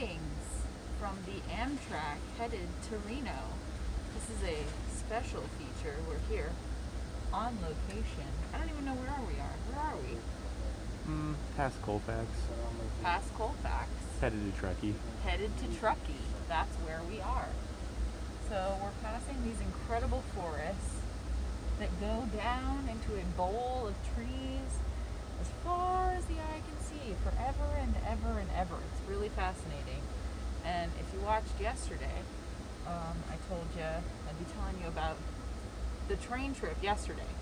Greetings from the Amtrak headed to Reno. This is a special feature. We're here on location. I don't even know where we are. Where are we? Past Colfax. Past Colfax. Headed to Truckee. Headed to Truckee. That's where we are. So we're passing these incredible forests that go down into a bowl of trees as far as the eye can see, forever and ever and ever. It's really fascinating. And if you watched yesterday, I told you I'd be telling you about the train trip yesterday.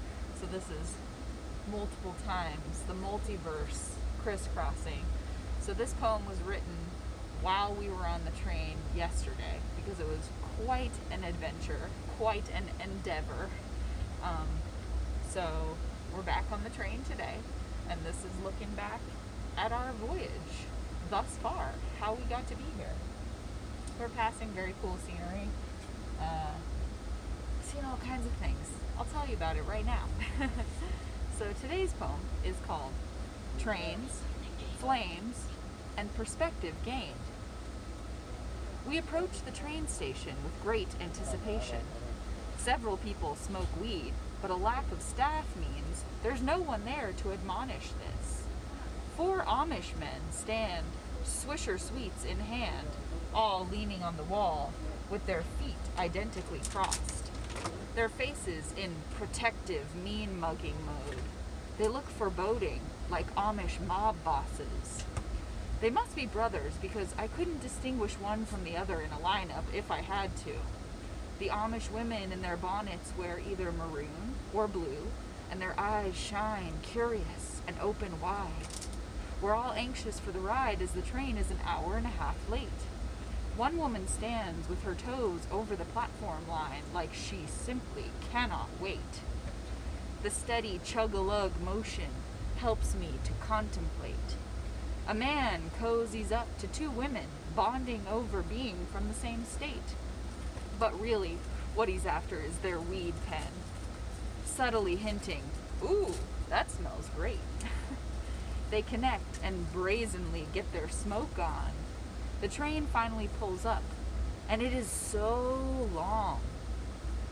So this is multiple times, the multiverse crisscrossing. So this poem was written while we were on the train yesterday because it was quite an adventure, quite an endeavor. So we're back on the train today, and this is looking back at our voyage thus far, how we got to be here. We're passing very cool scenery, seeing all kinds of things. I'll tell you about it right now. So today's poem is called Trains, Flames, and Perspective Gained. We approach the train station with great anticipation. Several people smoke weed, but a lack of staff means there's no one there to admonish this. 4 Amish men stand, Swisher Sweets in hand, all leaning on the wall, with their feet identically crossed. Their faces in protective, mean-mugging mode. They look foreboding, like Amish mob bosses. They must be brothers because I couldn't distinguish one from the other in a lineup if I had to. The Amish women in their bonnets wear either maroon or blue, and their eyes shine curious and open wide. We're all anxious for the ride as the train is an hour and a half late. One woman stands with her toes over the platform line like she simply cannot wait. The steady chug-a-lug motion helps me to contemplate. A man cozies up to 2 women, bonding over being from the same state. But really, what he's after is their weed pen. Subtly hinting, "Ooh, that smells great." They connect and brazenly get their smoke on. The train finally pulls up, and it is so long.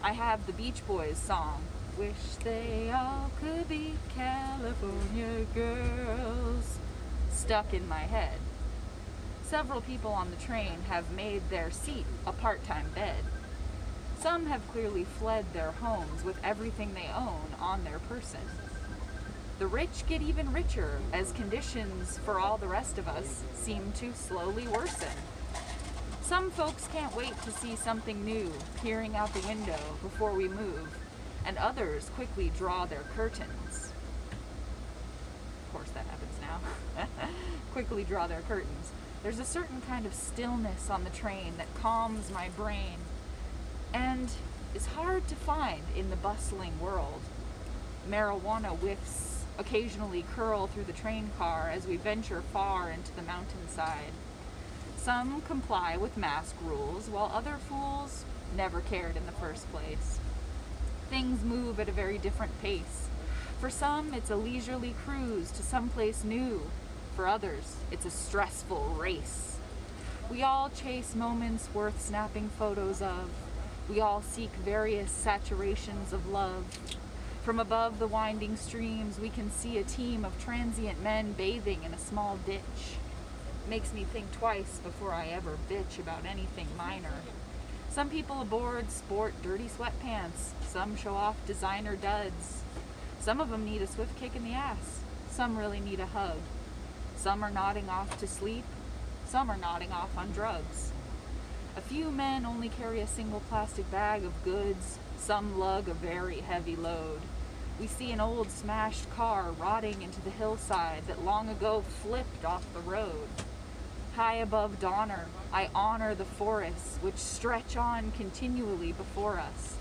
I have the Beach Boys song, "Wish They All Could Be California Girls," stuck in my head. Several people on the train have made their seat a part-time bed. Some have clearly fled their homes with everything they own on their person. The rich get even richer as conditions for all the rest of us seem to slowly worsen. Some folks can't wait to see something new peering out the window before we move, and others quickly draw their curtains. Of course that happens now. Quickly draw their curtains. There's a certain kind of stillness on the train that calms my brain and is hard to find in the bustling world. Marijuana whiffs occasionally curl through the train car as we venture far into the mountainside. Some comply with mask rules, while other fools never cared in the first place. Things move at a very different pace. For some, it's a leisurely cruise to someplace new. For others, it's a stressful race. We all chase moments worth snapping photos of. We all seek various saturations of love. From above the winding streams, we can see a team of transient men bathing in a small ditch. It makes me think twice before I ever bitch about anything minor. Some people aboard sport dirty sweatpants. Some show off designer duds. Some of them need a swift kick in the ass. Some really need a hug. Some are nodding off to sleep. Some are nodding off on drugs. A few men only carry a single plastic bag of goods. Some lug a very heavy load. We see an old smashed car rotting into the hillside that long ago flipped off the road. High above Donner, I honor the forests which stretch on continually before us.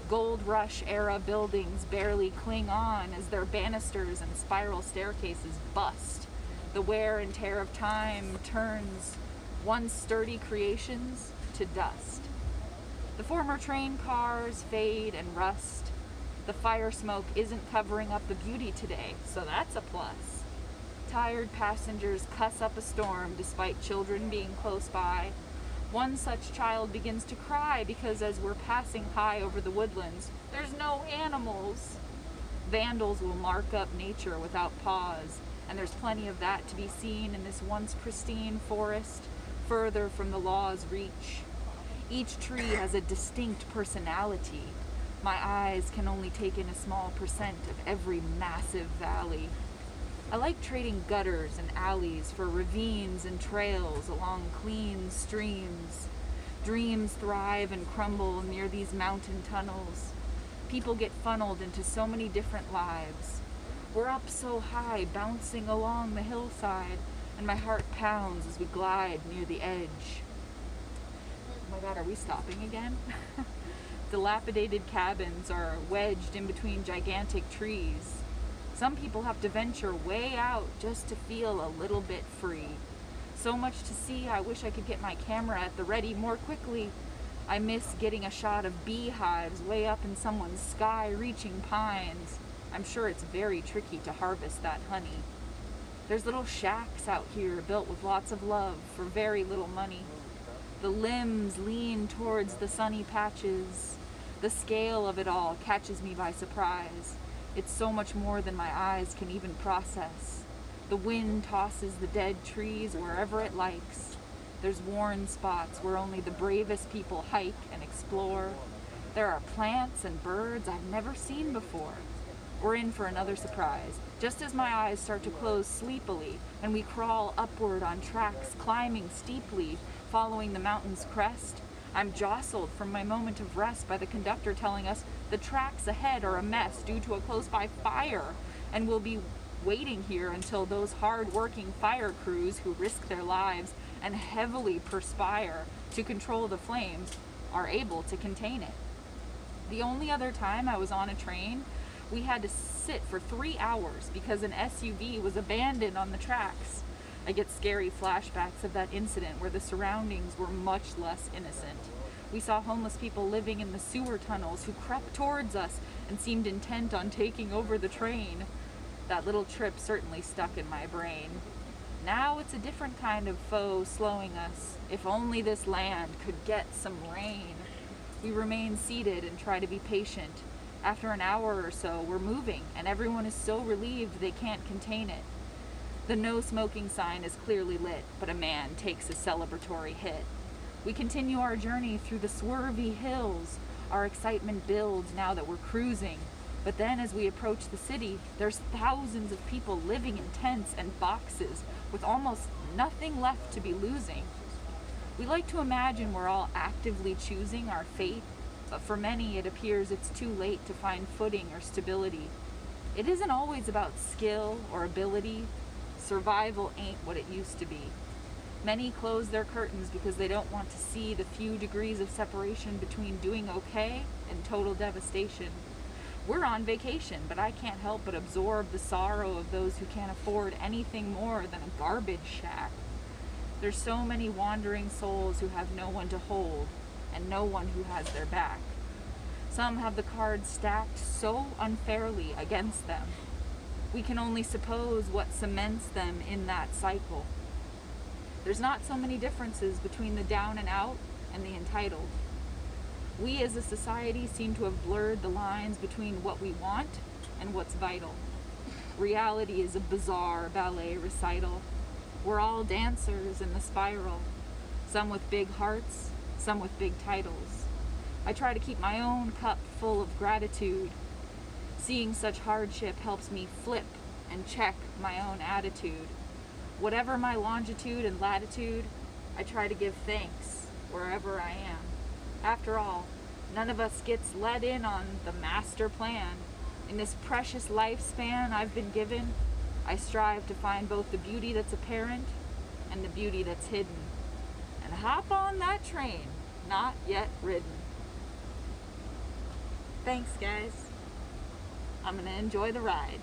Gold Rush era buildings barely cling on as their banisters and spiral staircases bust. The wear and tear of time turns once sturdy creations to dust. The former train cars fade and rust. The fire smoke isn't covering up the beauty today, so that's a plus. tired passengers cuss up a storm despite children being close by. One such child begins to cry because as we're passing high over the woodlands, there's no animals. Vandals will mark up nature without pause, and there's plenty of that to be seen in this once pristine forest, further from the law's reach. Each tree has a distinct personality. My eyes can only take in a small percent of every massive valley. I like trading gutters and alleys for ravines and trails along clean streams. Dreams thrive and crumble near these mountain tunnels. People get funneled into so many different lives. We're up so high, bouncing along the hillside, and my heart pounds as we glide near the edge. Oh my God, are we stopping again? Dilapidated cabins are wedged in between gigantic trees. Some people have to venture way out just to feel a little bit free. So much to see, I wish I could get my camera at the ready more quickly. I miss getting a shot of beehives way up in someone's sky-reaching pines. I'm sure it's very tricky to harvest that honey. There's little shacks out here built with lots of love for very little money. The limbs lean towards the sunny patches. The scale of it all catches me by surprise. It's so much more than my eyes can even process. The wind tosses the dead trees wherever it likes. There's worn spots where only the bravest people hike and explore. There are plants and birds I've never seen before. We're in for another surprise. Just as my eyes start to close sleepily and we crawl upward on tracks, climbing steeply, following the mountain's crest, I'm jostled from my moment of rest by the conductor telling us the tracks ahead are a mess due to a close-by fire, and we'll be waiting here until those hard-working fire crews who risk their lives and heavily perspire to control the flames are able to contain it. The only other time I was on a train, we had to sit for 3 hours because an SUV was abandoned on the tracks. I get scary flashbacks of that incident where the surroundings were much less innocent. We saw homeless people living in the sewer tunnels who crept towards us and seemed intent on taking over the train. That little trip certainly stuck in my brain. Now it's a different kind of foe slowing us. If only this land could get some rain. We remain seated and try to be patient. After an hour or so, we're moving, and everyone is so relieved they can't contain it. The no smoking sign is clearly lit, but a man takes a celebratory hit. We continue our journey through the swervy hills. Our excitement builds now that we're cruising. But then as we approach the city, there's thousands of people living in tents and boxes with almost nothing left to be losing. We like to imagine we're all actively choosing our fate, but for many it appears it's too late to find footing or stability. It isn't always about skill or ability. Survival ain't what it used to be. Many close their curtains because they don't want to see the few degrees of separation between doing okay and total devastation. We're on vacation, but I can't help but absorb the sorrow of those who can't afford anything more than a garbage shack. There's so many wandering souls who have no one to hold and no one who has their back. Some have the cards stacked so unfairly against them. We can only suppose what cements them in that cycle. There's not so many differences between the down and out and the entitled. We as a society seem to have blurred the lines between what we want and what's vital. Reality is a bizarre ballet recital. We're all dancers in the spiral, some with big hearts, some with big titles. I try to keep my own cup full of gratitude. Seeing such hardship helps me flip and check my own attitude. Whatever my longitude and latitude, I try to give thanks wherever I am. After all, none of us gets let in on the master plan. In this precious lifespan I've been given, I strive to find both the beauty that's apparent and the beauty that's hidden, and hop on that train not yet ridden. Thanks, guys. I'm gonna enjoy the ride.